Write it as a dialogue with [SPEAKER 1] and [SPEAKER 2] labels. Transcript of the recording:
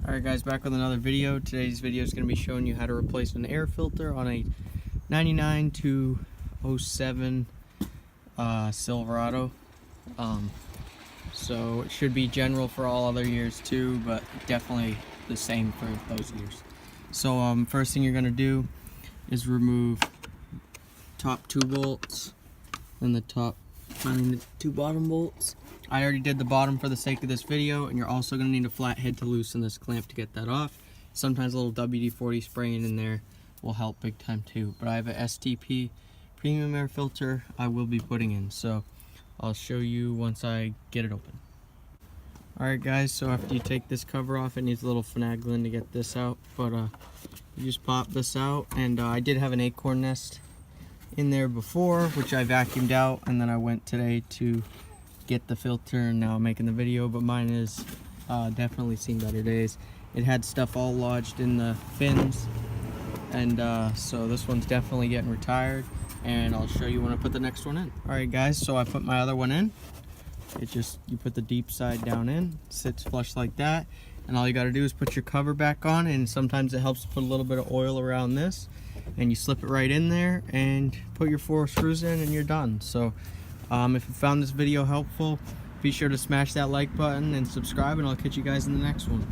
[SPEAKER 1] Alright guys, back with another video. Today's video is going to be showing you how to replace an air filter on a 99 to 07 Silverado. So it should be general for all other years too, but definitely the same for those years. So first thing you're going to do is remove top two bolts and the two bottom bolts. I already did the bottom for the sake of this video, and you're also going to need a flat head to loosen this clamp to get that off. Sometimes a little WD-40 spraying in there will help big time too. But I have a STP premium air filter I will be putting in, so I'll show you once I get it open. Alright guys, so after you take this cover off, it needs a little finagling to get this out, but you just pop this out, and I did have an acorn nest in there before, which I vacuumed out, and then I went today to get the filter, and now I'm making the video, but mine is definitely seen better days. It had stuff all lodged in the fins, and so this one's definitely getting retired, and I'll show you when I put the next one in. Alright guys, so I put my other one in. You put the deep side down in, sits flush like that, and all you got to do is put your cover back on, and sometimes it helps to put a little bit of oil around this, and you slip it right in there and put your 4 screws in, and you're done. So if you found this video helpful, be sure to smash that like button and subscribe, and I'll catch you guys in the next one.